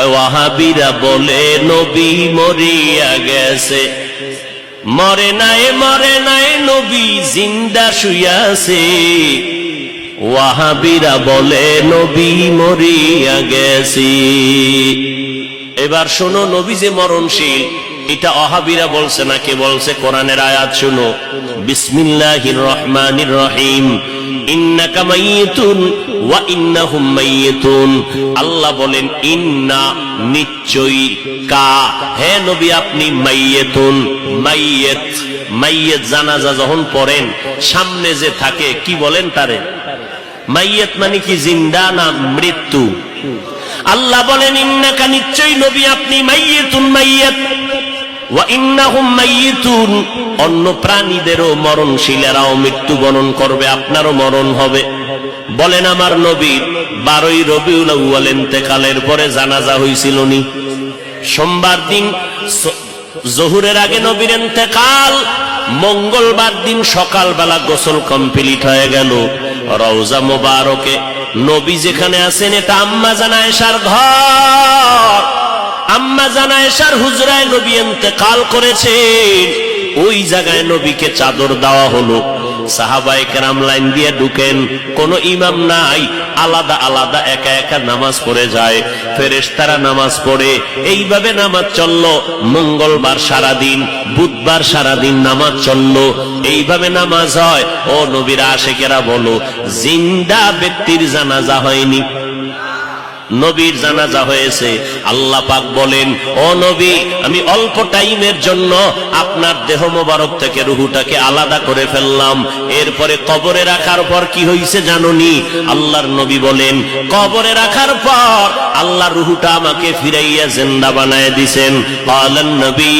ওয়াহাবিরা বলে নবী মরিয়া গেছে। মরে নাই নবী জিন্দা শুইয়াছে। ওয়াহাবিরা বলে নবী মরিয়া গেছে। এবার শোনো, নবী যে মরণশীল এটা ওয়াহাবিরা বলছে না, কে বলছে? কোরআনের আয়াত শোনো, বিসমিল্লাহির রহমানির রহিম, ইন্নাকা মাইয়িতুন ওয়া ইন্নাহুম মাইয়িতুন। আল্লাহ বলেন ইন্না, নিশ্চয়ই, কা, হে নবী আপনি মাইয়িতুন, মাইয়িত। মাইয়িত জানাজা যখন পড়েন সামনে যে থাকে কি বলেন তারে? মাইয়িত মানে কি, জিন্দা না মৃত্যু? আল্লাহ বলেন ইন্নাকা, নিশ্চয়ই নবী আপনি, মাইয়িতুন, মাইয়িত, ওয়া ইন্নাহুম মাইয়িতুন, অন্য প্রাণীদেরও মরণশীলেরাও মৃত্যুবরণ করবে, আপনারও মরণ হবে। বলেন আমার নবীর 12ই রবিউল আউয়াল ইন্তেকালের পরে জানাজা হইছিল নি? সোমবার দিন জোহরের আগে নবীর ইন্তেকাল, মঙ্গলবার দিন সকালবেলা গোসল কমপ্লিট হয়ে গেল। রওজা মোবারকে নবী যেখানে আছেন এটা আম্মা জান আয়েশার ঘর। আম্মা জান আয়েশার হুজরায় নবী ইন্তেকাল করেছেন। ওই জায়গায় নবীকে চাদর দেওয়া হলো। সাহাবায়ে কেরাম লাইন দিয়ে ঢুকেন, কোন ইমাম নাই, আলাদা আলাদা একা একা নামাজ পড়ে যায়। ফেরেশতারা নামাজ পড়ে, এইভাবে নামাজ চললো। মঙ্গলবার সারাদিন, বুধবার সারাদিন নামাজ চললো, এইভাবে নামাজ হয়। ও নবীর আশিকেরা বলো, জিন্দা ব্যক্তির জানাজা হয়নি, নবীর জানাজা হয়েছে। আল্লাহ পাক বলেন, ও নবী আমি অল্প টাইমের জন্য আপনার দেহ মোবারক থেকে রুহুটাকে আলাদা করে ফেললাম। এরপরে কবরে রাখার পর কি হয়েছে জানোনি? আল্লাহর নবী বলেন, কবরে রাখার পর আল্লাহ রুহুটা আমাকে ফিরাইয়া জিন্দা বানায় দিবেন। ক্বালান নবী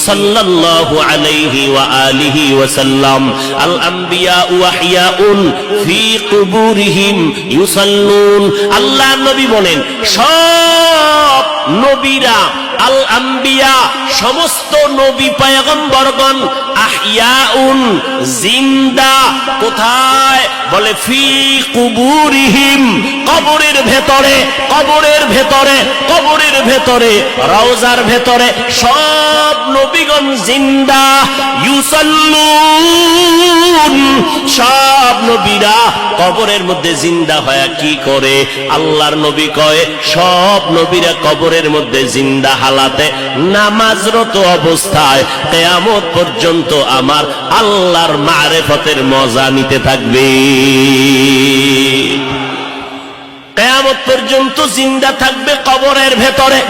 সাল্লাল্লাহু আলাইহি ওয়া আলিহি ওয়াসাল্লাম, আল আম্বিয়া ওয়াহিয়াউন ফি কুবুরিহিম ইউসাল্লুন। আল্লাহ নবী বলেন, সব নবীরা, আল আম্বিয়া সমস্ত নবী পয়গম্বরগণ, আহইয়াউন জিন্দা, কোথায়? বলে ফি কুবুরিহিম, কবরের ভেতরে, কবরের ভেতরে, কবরের ভেতরে, রওজার ভেতরে সব নবীগণ জিন্দা। ইউসাল্লুন, সব নবীরা কবরের মধ্যে জিন্দা হয়ে কি করে? আল্লাহর নবী কয়, সব নবীরা কবরের মধ্যে জিন্দা হালাতে নামাজরত অবস্থায় কিয়ামত পর্যন্ত আমার আল্লাহর মারিফতের মজা নিতে থাকবে। কিয়ামত পর্যন্ত জিন্দা থাকবে কবরের ভেতরে।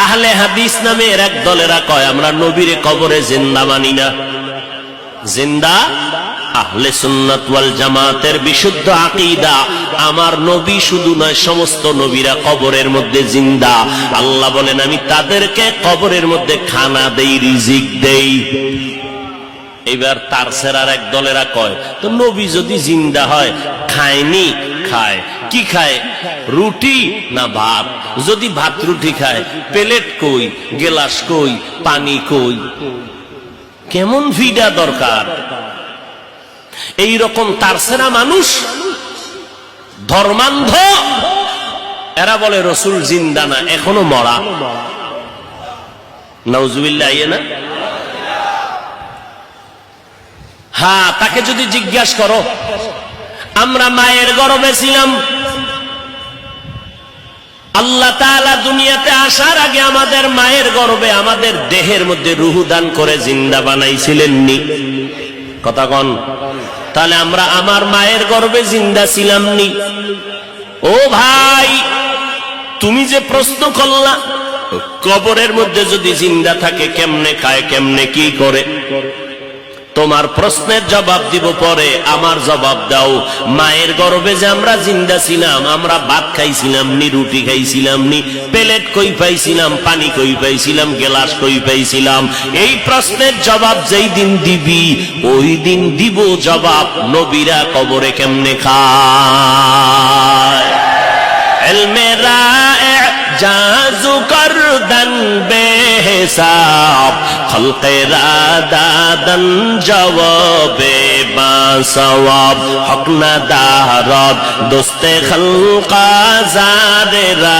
আহলে হাদিস নামের এক দলেরা কয়, আমরা নবীরে কবরে জিন্দা মানি না। জিন্দা আহলে সুন্নাত ওয়াল জামাতের বিশুদ্ধ আকীদা, আমার নবী শুধু নয়, সমস্ত নবীরা কবরের মধ্যে জিন্দা। আল্লাহ বলেন, আমি তাদেরকে কবরের মধ্যে খানা দেই, রিজিক দেই। এবার তার সেরার এক দলেরা কয়, তো নবী যদি জিন্দা হয় খায়নি? খায়। কি খায়? রুটি না ভাত? যদি ভাত রুটি খায়, প্লেট কই, গেলাস কই, পানি কই? কেমন ভিড়া দরকার? এই রকম তারসেরা মানুষ, ধর্মান্ধ, এরা বলে রসুল জিন্দা না, এখনো মরা। নাউজুবিল্লাহ, না? হ্যাঁ, তাকে যদি জিজ্ঞাসা করো, আমরা মায়ের গর্ভে ছিলাম, আল্লাহ তাআলা দুনিয়াতে আসার আগে আমাদের মায়ের গর্ভে আমাদের দেহের মধ্যে রূহ দান করে জিন্দা বানাইছিলেন নি? কথা কন। তাহলে আমরা আমার মায়ের গর্ভে জিন্দা ছিলাম নি? ও ভাই, তুমি যে প্রশ্ন করলা, কবরের মধ্যে যদি জিন্দা থাকে কেমনে খায়, কেমনে কি করে, তোমার প্রশ্নের জবাব দিব পরে, আমার জবাব দাও। মায়ের গর্ভে যে আমরা জিন্দা ছিলাম, আমরা ভাত খাইছিলাম নি, রুটি খাইছিলাম নি, প্লেট কই পাইছিলাম, পানি কই পাইছিলাম, গেলাস কই পাইছিলাম? এই প্রশ্নের জবাব যেই দিন দিবি, ওই দিন দিব জবাব নবীরা কবরে কেমনে খায়। ইলমে রায়ে জাজু করদন हिसाब खल्क़े रादादन जवाबे बासवाब हक न दारद दोस्ते खल्क़ा ज़ारे रा